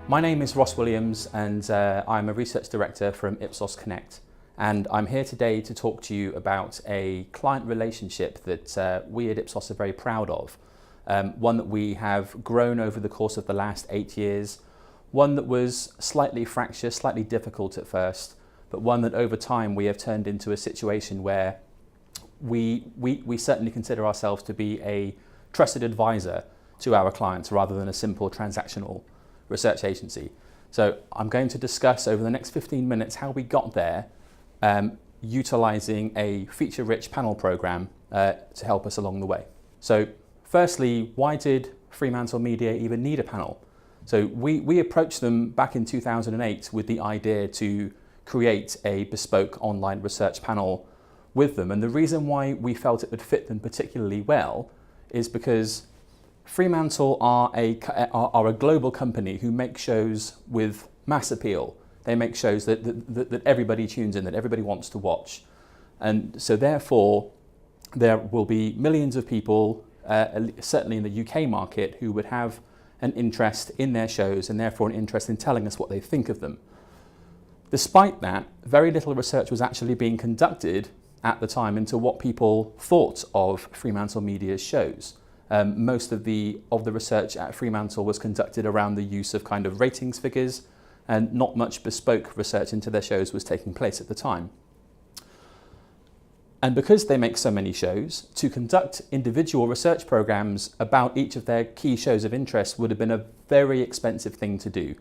My name is Ross Williams and I'm a research director from Ipsos Connect, and I'm here today to talk to you about a client relationship that we at Ipsos are very proud of, one that we have grown over the course of the last 8 years, one that was slightly fractious, slightly difficult at first, but one that over time we have turned into a situation where we certainly consider ourselves to be a trusted advisor to our clients rather than a simple transactional research agency. So I'm going to discuss over the next 15 minutes how we got there, utilising a feature-rich panel programme to help us along the way. So firstly, why did FremantleMedia even need a panel? So we approached them back in 2008 with the idea to create a bespoke online research panel with them. And the reason why we felt it would fit them particularly well is because Fremantle are a global company who make shows with mass appeal. They make shows that everybody tunes in, that everybody wants to watch. And so therefore, there will be millions of people, certainly in the UK market, who would have an interest in their shows and therefore an interest in telling us what they think of them. Despite that, very little research was actually being conducted at the time into what people thought of FremantleMedia's shows. Most of the research at Fremantle was conducted around the use of kind of ratings figures, and not much bespoke research into their shows was taking place at the time. And because they make so many shows, to conduct individual research programs about each of their key shows of interest would have been a very expensive thing to do.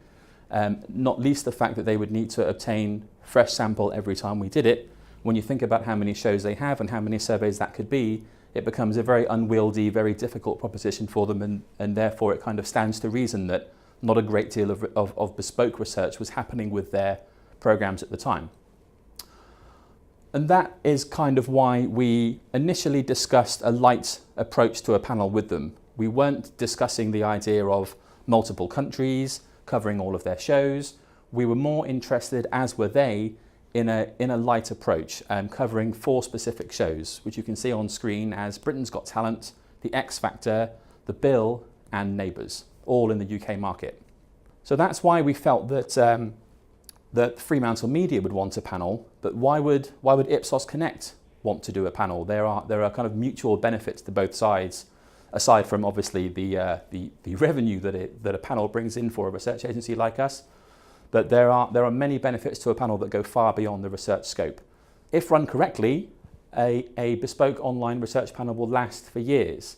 Not least the fact that they would need to obtain fresh sample every time we did it. When you think about how many shows they have and how many surveys that could be, it becomes a very unwieldy, very difficult proposition for them, and therefore it kind of stands to reason that not a great deal of bespoke research was happening with their programs at the time. And that is kind of why we initially discussed a light approach to a panel with them. We weren't discussing the idea of multiple countries, covering all of their shows. We were more interested, as were they, in a light approach, covering 4 specific shows, which you can see on screen as Britain's Got Talent, The X Factor, The Bill, and Neighbours, all in the UK market. So that's why we felt that that FremantleMedia would want a panel, but why would Ipsos Connect want to do a panel? There are kind of mutual benefits to both sides, aside from obviously the revenue that a panel brings in for a research agency like us. But there are many benefits to a panel that go far beyond the research scope. If run correctly, a bespoke online research panel will last for years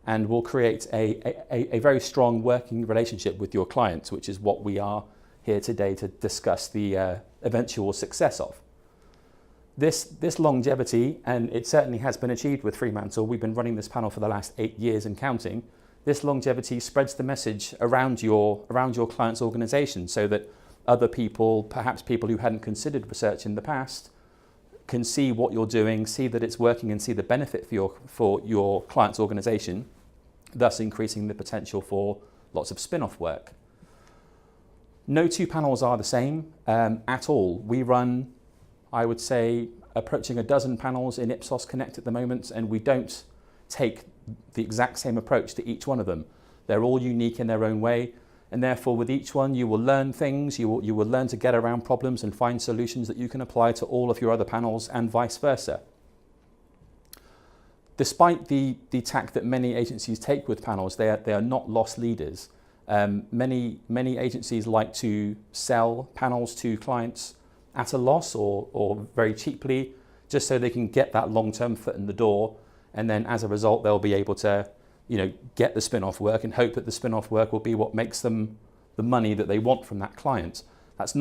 and will create a very strong working relationship with your clients, which is what we are here today to discuss the eventual success of. This longevity, and it certainly has been achieved with Fremantle, we've been running this panel for the last 8 years and counting. This longevity spreads the message around your client's organisation so that other people, perhaps people who hadn't considered research in the past, can see what you're doing, see that it's working and see the benefit for your client's organisation, thus increasing the potential for lots of spin-off work. No 2 panels are the same at all. We run, I would say, approaching a dozen panels in Ipsos Connect at the moment, and we don't take the exact same approach to each one of them. They're all unique in their own way. And therefore, with each one, you will learn things, you will learn to get around problems and find solutions that you can apply to all of your other panels and vice versa. Despite the tack that many agencies take with panels, they are not loss leaders. Many agencies like to sell panels to clients at a loss or very cheaply, just so they can get that long-term foot in the door. And then as a result, they'll be able to get the spin-off work and hope that the spin-off work will be what makes them the money that they want from that client. That's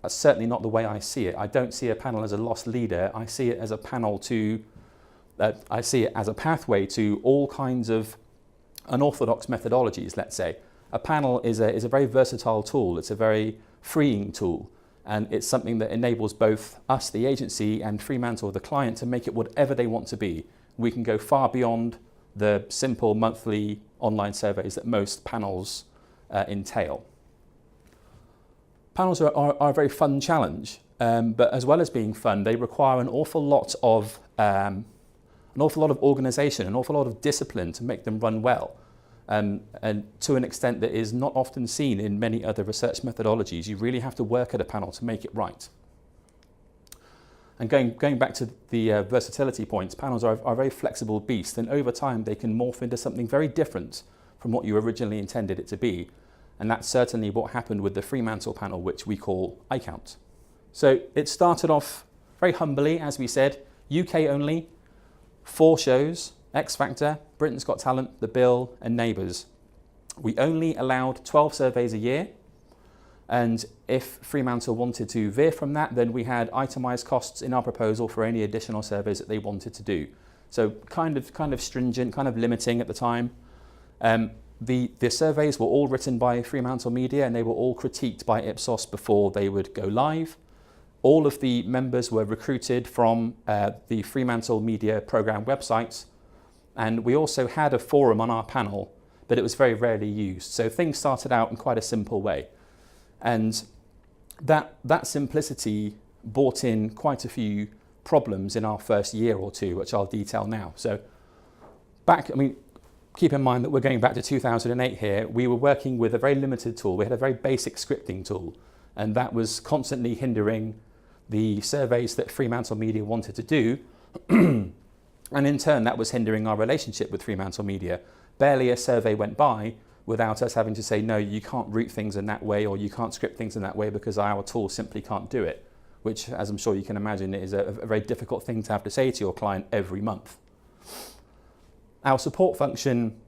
certainly not the way I see it. I don't see a panel as a loss leader. I see it as a panel I see it as a pathway to all kinds of unorthodox methodologies, let's say. A panel is a very versatile tool. It's a very freeing tool. And it's something that enables both us, the agency, and Fremantle, the client, to make it whatever they want to be. We can go far beyond the simple monthly online surveys that most panels entail. Panels are a very fun challenge, but as well as being fun, they require an awful lot of organisation, an awful lot of discipline to make them run well. and to an extent that is not often seen in many other research methodologies. You really have to work at a panel to make it right. And going back to the versatility points, panels are a very flexible beast, and over time they can morph into something very different from what you originally intended it to be. And that's certainly what happened with the Fremantle panel, which we call iCount. So it started off very humbly, as we said, UK only, 4 shows, X Factor, Britain's Got Talent, The Bill, and Neighbours. We only allowed 12 surveys a year, and if Fremantle wanted to veer from that, then we had itemised costs in our proposal for any additional surveys that they wanted to do. So kind of stringent, kind of limiting at the time. The surveys were all written by FremantleMedia, and they were all critiqued by Ipsos before they would go live. All of the members were recruited from the FremantleMedia programme websites, and we also had a forum on our panel, but it was very rarely used. So things started out in quite a simple way. And that simplicity brought in quite a few problems in our first year or two, which I'll detail now. So keep in mind that we're going back to 2008 here. We were working with a very limited tool. We had a very basic scripting tool, and that was constantly hindering the surveys that FremantleMedia wanted to do. And in turn, that was hindering our relationship with FremantleMedia. Barely a survey went by without us having to say, no, you can't route things in that way, or you can't script things in that way because our tool simply can't do it, which, as I'm sure you can imagine, is a very difficult thing to have to say to your client every month. Our support function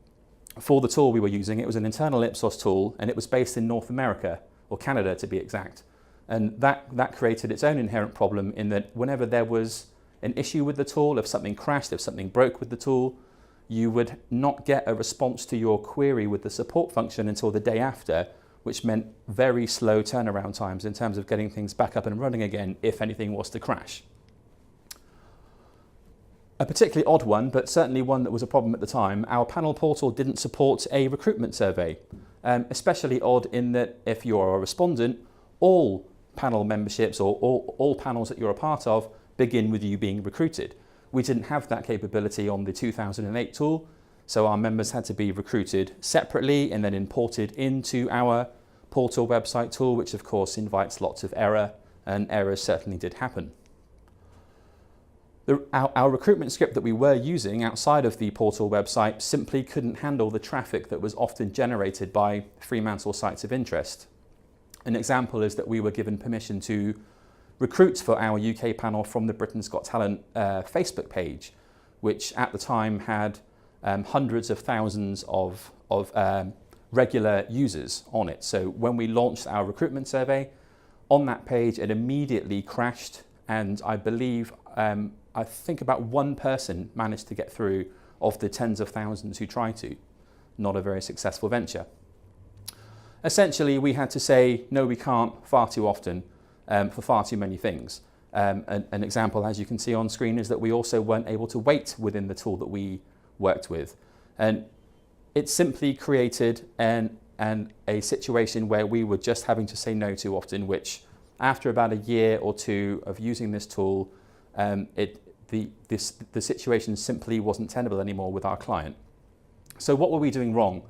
for the tool we were using, it was an internal Ipsos tool, and it was based in North America, or Canada to be exact. And that created its own inherent problem in that whenever there was an issue with the tool, if something crashed, if something broke with the tool, you would not get a response to your query with the support function until the day after, which meant very slow turnaround times in terms of getting things back up and running again if anything was to crash. A particularly odd one, but certainly one that was a problem at the time, our panel portal didn't support a recruitment survey. Especially odd in that if you're a respondent, all panel memberships or all panels that you're a part of begin with you being recruited. We didn't have that capability on the 2008 tool, so our members had to be recruited separately and then imported into our portal website tool, which of course invites lots of error, and errors certainly did happen. Our recruitment script that we were using outside of the portal website simply couldn't handle the traffic that was often generated by Fremantle sites of interest. An example is that we were given permission to recruit for our UK panel from the Britain's Got Talent Facebook page, which at the time had hundreds of thousands of regular users on it. So when we launched our recruitment survey, on that page it immediately crashed, and I believe I think about one person managed to get through of the tens of thousands who tried to. Not a very successful venture. Essentially, we had to say, no, we can't far too often for far too many things. An example, as you can see on screen, is that we also weren't able to wait within the tool that we worked with. And it simply created a situation where we were just having to say no too often, which after about a year or two of using this tool, the situation simply wasn't tenable anymore with our client. So what were we doing wrong?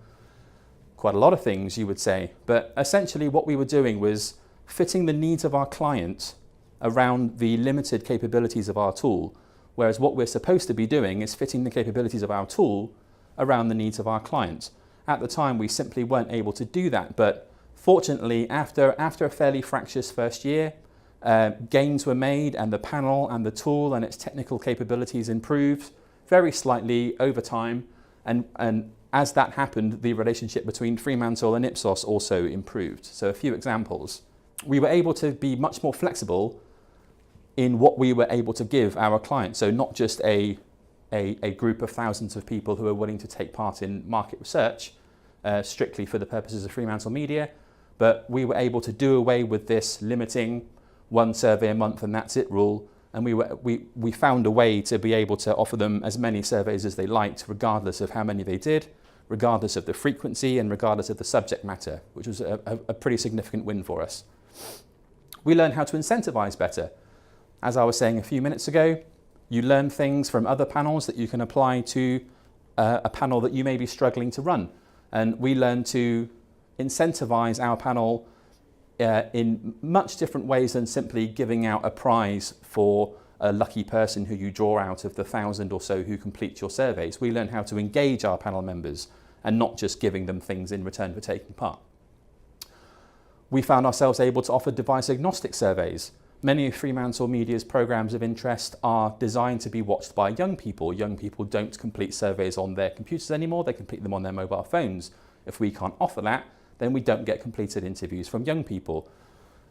Quite a lot of things, you would say, but essentially what we were doing was fitting the needs of our client around the limited capabilities of our tool, whereas what we're supposed to be doing is fitting the capabilities of our tool around the needs of our client. At the time, we simply weren't able to do that, but fortunately, after a fairly fractious first year, gains were made, and the panel and the tool and its technical capabilities improved very slightly over time, and as that happened, the relationship between Fremantle and Ipsos also improved. So a few examples. We were able to be much more flexible in what we were able to give our clients. So not just a group of thousands of people who are willing to take part in market research strictly for the purposes of FremantleMedia, but we were able to do away with this limiting one survey a month and that's it rule. And we found a way to be able to offer them as many surveys as they liked, regardless of how many they did, regardless of the frequency, and regardless of the subject matter, which was a pretty significant win for us. We learned how to incentivize better. As I was saying a few minutes ago, you learn things from other panels that you can apply to a panel that you may be struggling to run. And we learned to incentivize our panel in much different ways than simply giving out a prize for a lucky person who you draw out of the 1,000 or so who complete your surveys. We learned how to engage our panel members and not just giving them things in return for taking part. We found ourselves able to offer device agnostic surveys. Many of FremantleMedia's programs of interest are designed to be watched by young people. Young people don't complete surveys on their computers anymore, they complete them on their mobile phones. If we can't offer that, then we don't get completed interviews from young people.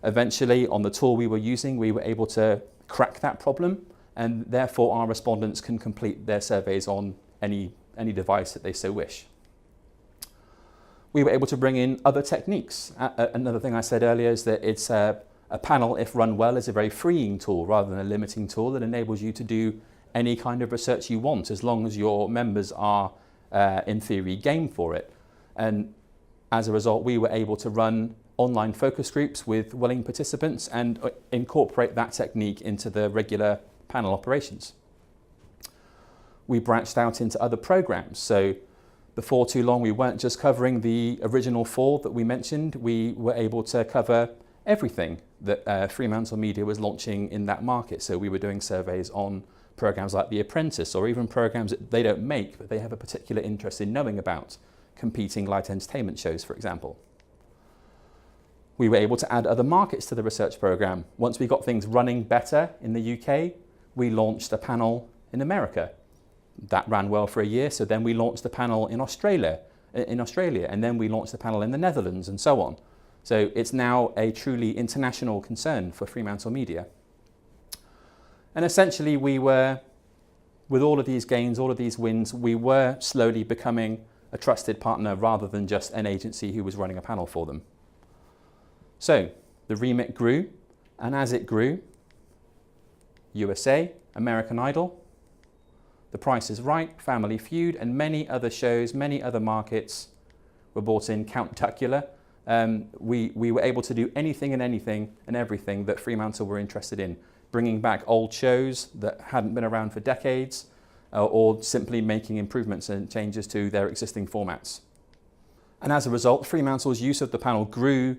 Eventually, on the tool we were using, we were able to crack that problem, and therefore our respondents can complete their surveys on any device that they so wish. We were able to bring in other techniques. Another thing I said earlier is that it's a panel, if run well, is a very freeing tool rather than a limiting tool that enables you to do any kind of research you want, as long as your members are, in theory, game for it. And as a result, we were able to run online focus groups with willing participants and incorporate that technique into the regular panel operations. We branched out into other programs. So before too long, we weren't just covering the original 4 that we mentioned. We were able to cover everything that FremantleMedia was launching in that market. So we were doing surveys on programs like The Apprentice, or even programs that they don't make, but they have a particular interest in knowing about, competing light entertainment shows, for example. We were able to add other markets to the research program. Once we got things running better in the UK, we launched a panel in America. That ran well for a year, so then we launched the panel in Australia, and then we launched the panel in the Netherlands, and so on. So it's now a truly international concern for FremantleMedia. And essentially we were, with all of these gains, all of these wins, we were slowly becoming a trusted partner rather than just an agency who was running a panel for them. So the remit grew, and as it grew, USA, American Idol, The Price is Right, Family Feud, and many other shows, many other markets were brought in. Count Duckula. We were able to do anything and everything that Fremantle were interested in, bringing back old shows that hadn't been around for decades, or simply making improvements and changes to their existing formats. And as a result, Fremantle's use of the panel grew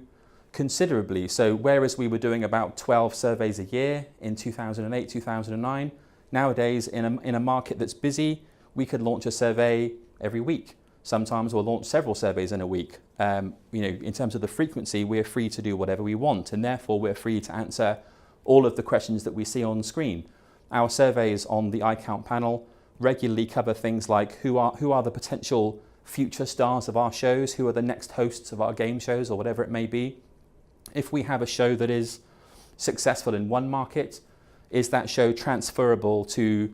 considerably. So whereas we were doing about 12 surveys a year in 2008, 2009, nowadays in a market that's busy, we could launch a survey every week. Sometimes we'll launch several surveys in a week. In terms of the frequency, we're free to do whatever we want, and therefore we're free to answer all of the questions that we see on screen. Our surveys on the iCount panel regularly cover things like who are the potential future stars of our shows, who are the next hosts of our game shows, or whatever it may be. If we have a show that is successful in one market, is that show transferable to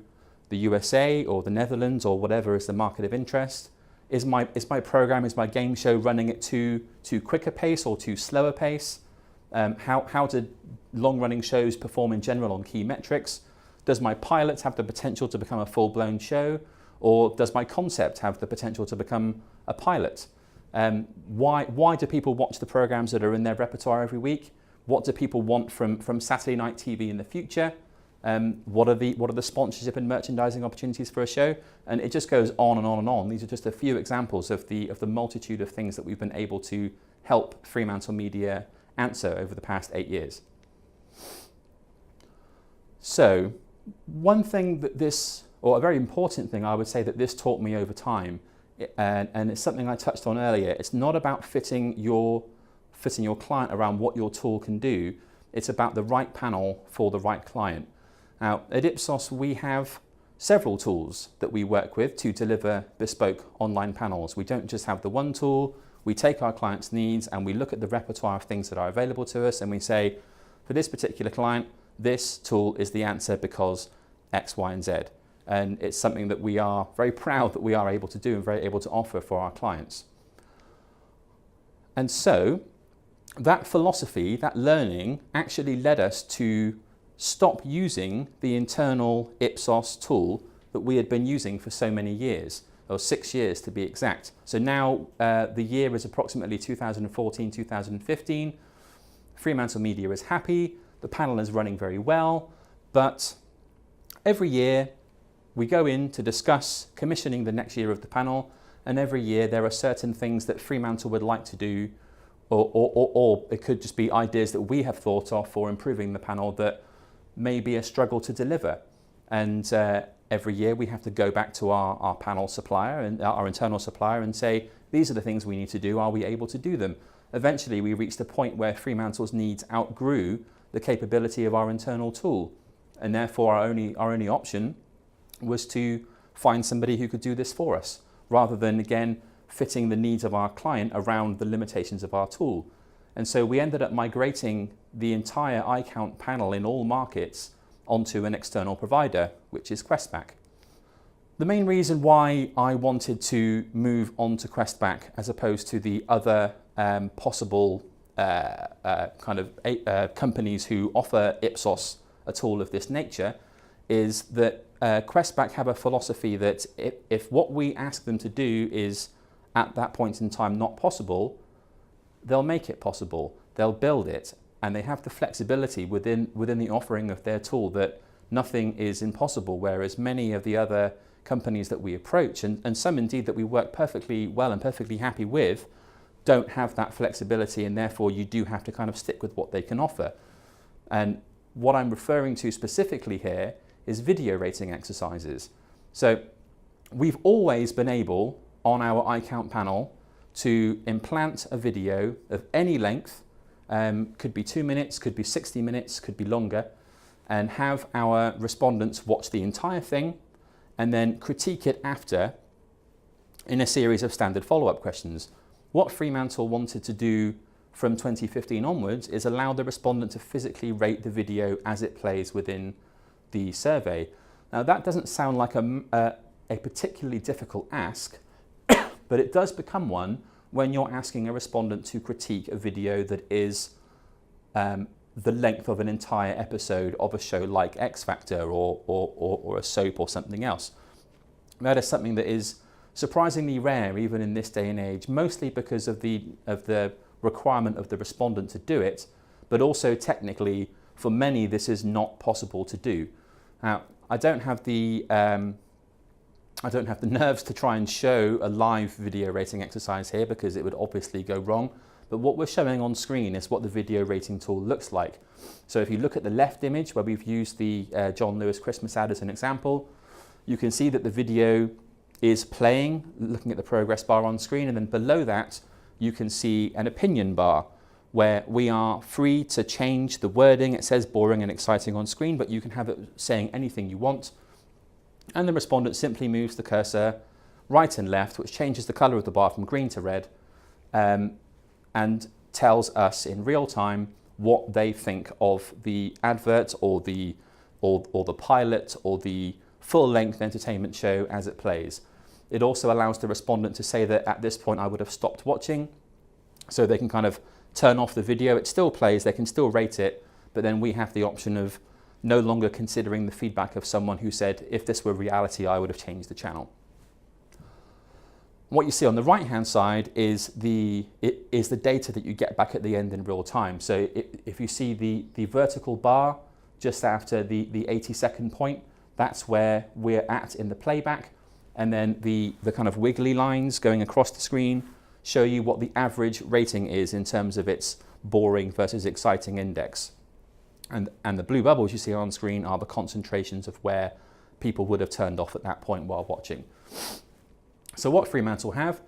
the USA or the Netherlands or whatever is the market of interest? Is my program, is my game show running at too quick a pace or too slow a pace? How do long-running shows perform in general on key metrics? Does my pilot have the potential to become a full-blown show, or does my concept have the potential to become a pilot? Why do people watch the programs that are in their repertoire every week? What do people want from Saturday night TV in the future? What are the sponsorship and merchandising opportunities for a show? And it just goes on and on and on. These are just a few examples of the multitude of things that we've been able to help FremantleMedia answer over the past 8 years. So one thing that a very important thing I would say that this taught me over time, and it's something I touched on earlier, it's not about fitting your client around what your tool can do. It's about the right panel for the right client. Now, at Ipsos, we have several tools that we work with to deliver bespoke online panels. We don't just have the one tool. We take our clients' needs and we look at the repertoire of things that are available to us, and we say, for this particular client, this tool is the answer because X, Y, and Z. And it's something that we are very proud that we are able to do and very able to offer for our clients. And so that philosophy, that learning, actually led us to stop using the internal Ipsos tool that we had been using for so many years, or 6 years to be exact. So now the year is approximately 2014, 2015. FremantleMedia is happy, the panel is running very well, but every year we go in to discuss commissioning the next year of the panel, and every year there are certain things that Fremantle would like to do, or it could just be ideas that we have thought of for improving the panel that may be a struggle to deliver. And every year we have to go back to our panel supplier and our internal supplier and say, these are the things we need to do, are we able to do them? Eventually we reached a point where Fremantle's needs outgrew the capability of our internal tool, and therefore our only option was to find somebody who could do this for us, rather than, again, fitting the needs of our client around the limitations of our tool. And so we ended up migrating the entire iCount panel in all markets onto an external provider, which is Questback. The main reason why I wanted to move on to Questback as opposed to the other possible companies who offer Ipsos a tool of this nature is that Questback have a philosophy that if what we ask them to do is at that point in time not possible, they'll make it possible, they'll build it, and they have the flexibility within the offering of their tool that nothing is impossible, whereas many of the other companies that we approach, and some indeed that we work perfectly well and perfectly happy with, don't have that flexibility, and therefore you do have to kind of stick with what they can offer. And what I'm referring to specifically here is video rating exercises. So we've always been able, on our iCount panel, to implant a video of any length, could be 2 minutes, could be 60 minutes, could be longer, and have our respondents watch the entire thing and then critique it after in a series of standard follow-up questions. What Fremantle wanted to do from 2015 onwards is allow the respondent to physically rate the video as it plays within the survey. Now that doesn't sound like a particularly difficult ask, but it does become one when you're asking a respondent to critique a video that is the length of an entire episode of a show like X Factor or a soap or something else. That is something that is surprisingly rare even in this day and age, mostly because of the requirement of the respondent to do it, but also technically for many this is not possible to do. Now, I don't have the nerves to try and show a live video rating exercise here because it would obviously go wrong, but what we're showing on screen is what the video rating tool looks like. So if you look at the left image where we've used the John Lewis Christmas ad as an example, you can see that the video is playing, looking at the progress bar on screen, and then below that you can see an opinion bar where we are free to change the wording. It says boring and exciting on screen, but you can have it saying anything you want. And the respondent simply moves the cursor right and left, which changes the color of the bar from green to red, and tells us in real time what they think of the advert or the pilot or the full-length entertainment show as it plays. It also allows the respondent to say that at this point I would have stopped watching, so they can kind of turn off the video. It still plays, they can still rate it, but then we have the option of no longer considering the feedback of someone who said, if this were reality, I would have changed the channel. What you see on the right-hand side is the data that you get back at the end in real time. So if you see the vertical bar just after the 80-second point, that's where we're at in the playback. And then the kind of wiggly lines going across the screen show you what the average rating is in terms of its boring versus exciting index. And the blue bubbles you see on screen are the concentrations of where people would have turned off at that point while watching. So what Fremantle have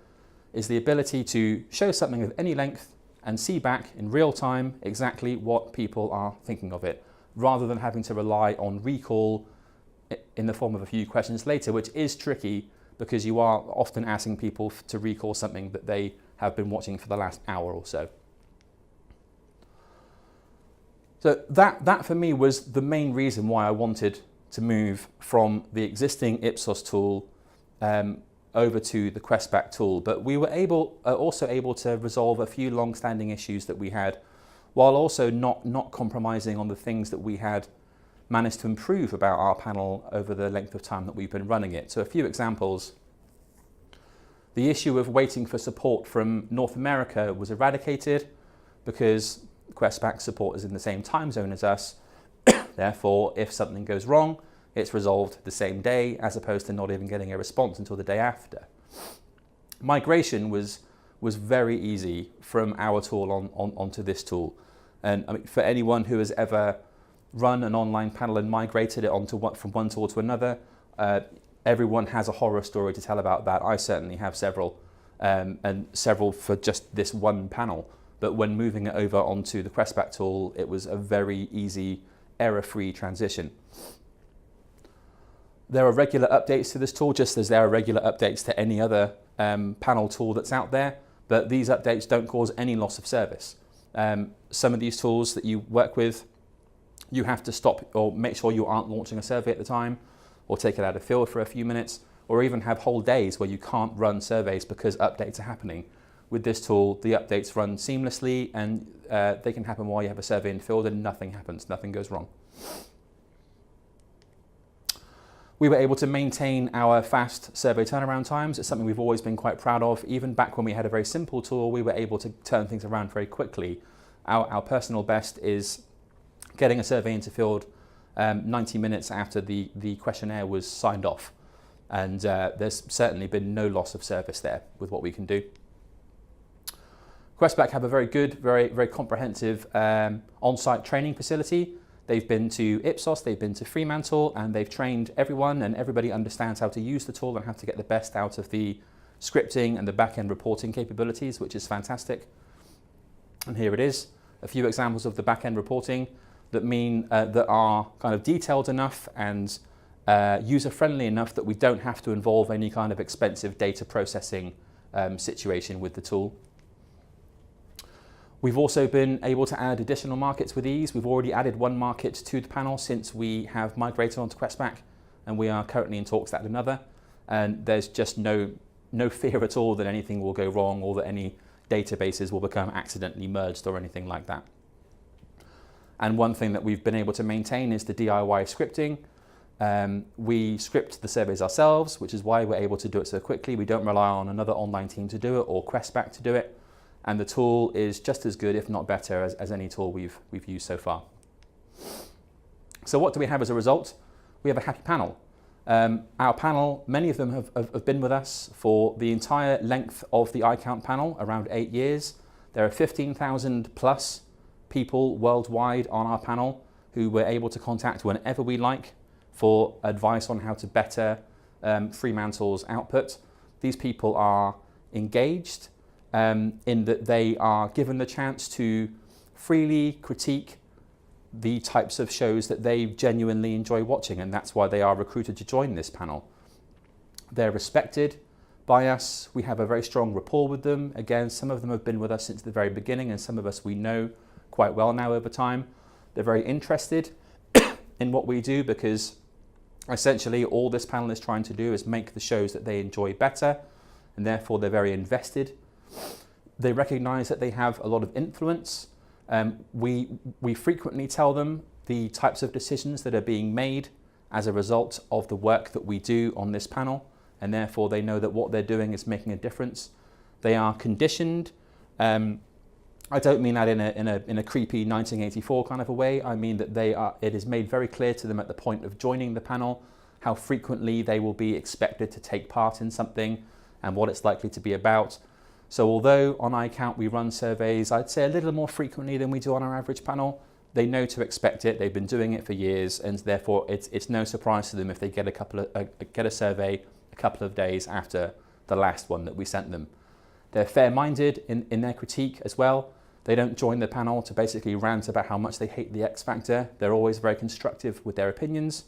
is the ability to show something of any length and see back in real time exactly what people are thinking of it, rather than having to rely on recall in the form of a few questions later, which is tricky because you are often asking people to recall something that they have been watching for the last hour or so. So that for me was the main reason why I wanted to move from the existing Ipsos tool over to the Questback tool. But we were also able to resolve a few long-standing issues that we had, while also not compromising on the things that we had managed to improve about our panel over the length of time that we've been running it. So a few examples. The issue of waiting for support from North America was eradicated because Questback support is in the same time zone as us. Therefore, if something goes wrong, it's resolved the same day, as opposed to not even getting a response until the day after. Migration was very easy from our tool onto this tool. And I mean, for anyone who has ever run an online panel and migrated it from one tool to another, everyone has a horror story to tell about that. I certainly have several, and several for just this one panel. But when moving it over onto the Questback tool, it was a very easy, error-free transition. There are regular updates to this tool, just as there are regular updates to any other panel tool that's out there, but these updates don't cause any loss of service. Some of these tools that you work with, you have to stop or make sure you aren't launching a survey at the time, or take it out of field for a few minutes, or even have whole days where you can't run surveys because updates are happening. With this tool, the updates run seamlessly, and they can happen while you have a survey in field and nothing happens, nothing goes wrong. We were able to maintain our fast survey turnaround times. It's something we've always been quite proud of. Even back when we had a very simple tool, we were able to turn things around very quickly. Our personal best is getting a survey into field 90 minutes after the questionnaire was signed off. And there's certainly been no loss of service there with what we can do. Questback have a very good, very comprehensive on-site training facility. They've been to Ipsos, they've been to Fremantle, and they've trained everyone, and everybody understands how to use the tool and how to get the best out of the scripting and the back-end reporting capabilities, which is fantastic. And here it is, a few examples of the back-end reporting that that are kind of detailed enough and user-friendly enough that we don't have to involve any kind of expensive data processing situation with the tool. We've also been able to add additional markets with ease. We've already added one market to the panel since we have migrated onto Questback, and we are currently in talks to add another. And there's just no fear at all that anything will go wrong or that any databases will become accidentally merged or anything like that. And one thing that we've been able to maintain is the DIY scripting. We script the surveys ourselves, which is why we're able to do it so quickly. We don't rely on another online team to do it or Questback to do it. And the tool is just as good, if not better, as any tool we've used so far. So what do we have as a result? We have a happy panel. Our panel, many of them have been with us for the entire length of the iCount panel, around 8 years. There are 15,000 plus people worldwide on our panel who we're able to contact whenever we like for advice on how to better Fremantle's output. These people are engaged, in that they are given the chance to freely critique the types of shows that they genuinely enjoy watching, and that's why they are recruited to join this panel. They're respected by us. We have a very strong rapport with them. Again, some of them have been with us since the very beginning, and some of us we know quite well now over time. They're very interested in what we do, because essentially all this panel is trying to do is make the shows that they enjoy better, and therefore they're very invested. They recognize that they have a lot of influence. We frequently tell them the types of decisions that are being made as a result of the work that we do on this panel, and therefore they know that what they're doing is making a difference. They are conditioned. I don't mean that in a creepy 1984 kind of a way. I mean that it is made very clear to them at the point of joining the panel how frequently they will be expected to take part in something and what it's likely to be about. So although on iCount we run surveys, I'd say a little more frequently than we do on our average panel, they know to expect it. They've been doing it for years, and therefore it's no surprise to them if they get a survey a couple of days after the last one that we sent them. They're fair-minded in their critique as well. They don't join the panel to basically rant about how much they hate the X Factor. They're always very constructive with their opinions.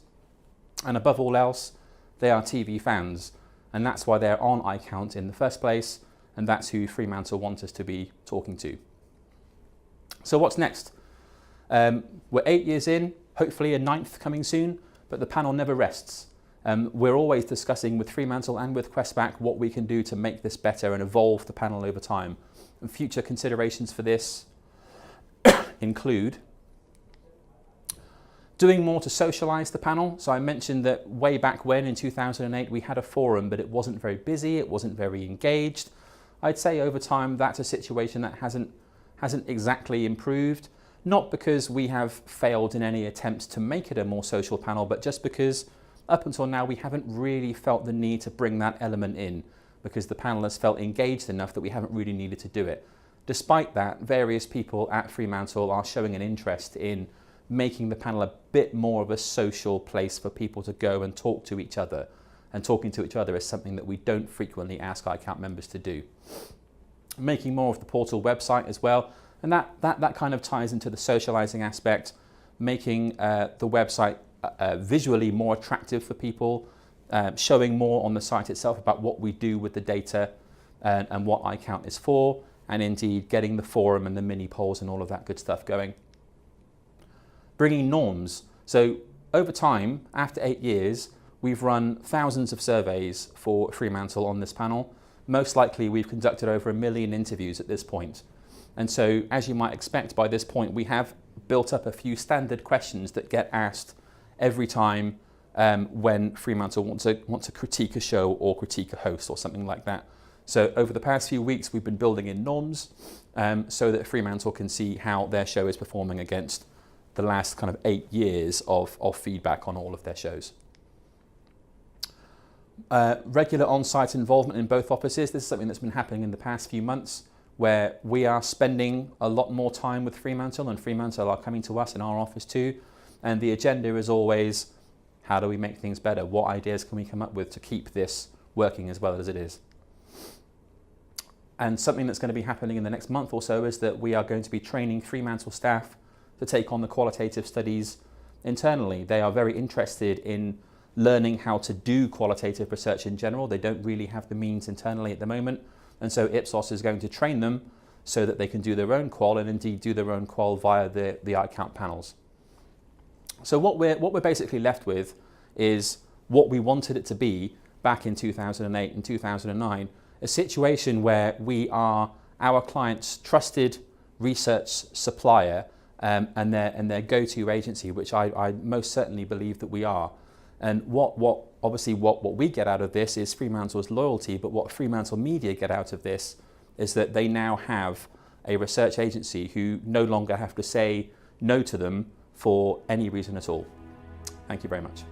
And above all else, they are TV fans, and that's why they're on iCount in the first place. And that's who Fremantle wants us to be talking to. So what's next? We're 8 years in, hopefully a 9th coming soon, but the panel never rests. We're always discussing with Fremantle and with Questback what we can do to make this better and evolve the panel over time. And future considerations for this include doing more to socialize the panel. So I mentioned that way back when in 2008 we had a forum, but it wasn't very busy, it wasn't very engaged. I'd say over time that's a situation that hasn't exactly improved, not because we have failed in any attempts to make it a more social panel, but just because up until now we haven't really felt the need to bring that element in. because the panelists felt engaged enough that we haven't really needed to do it. Despite that, various people at Fremantle are showing an interest in making the panel a bit more of a social place for people to go and talk to each other. And talking to each other is something that we don't frequently ask iCount members to do. Making more of the portal website as well, and that kind of ties into the socializing aspect, making the website visually more attractive for people, showing more on the site itself about what we do with the data and what iCount is for, and indeed getting the forum and the mini polls and all of that good stuff going. Bringing norms. So over time, after 8 years, we've run thousands of surveys for Fremantle on this panel. Most likely we've conducted over 1 million interviews at this point. And so, as you might expect, by this point we have built up a few standard questions that get asked every time when Fremantle want to critique a show or critique a host or something like that. So over the past few weeks we've been building in norms so that Fremantle can see how their show is performing against the last kind of 8 years of feedback on all of their shows. Regular on-site involvement in both offices. This is something that's been happening in the past few months, where we are spending a lot more time with Fremantle and Fremantle are coming to us in our office too. And the agenda is always, how do we make things better? What ideas can we come up with to keep this working as well as it is? And something that's going to be happening in the next month or so is that we are going to be training Fremantle staff to take on the qualitative studies internally. They are very interested in learning how to do qualitative research in general. They don't really have the means internally at the moment. And so Ipsos is going to train them so that they can do their own qual and indeed do their own qual via the iCount panels. So what we're basically left with is what we wanted it to be back in 2008 and 2009, a situation where we are our client's trusted research supplier and their go-to agency, which I most certainly believe that we are. And what we get out of this is Fremantle's loyalty, but what FremantleMedia get out of this is that they now have a research agency who no longer have to say no to them for any reason at all. Thank you very much.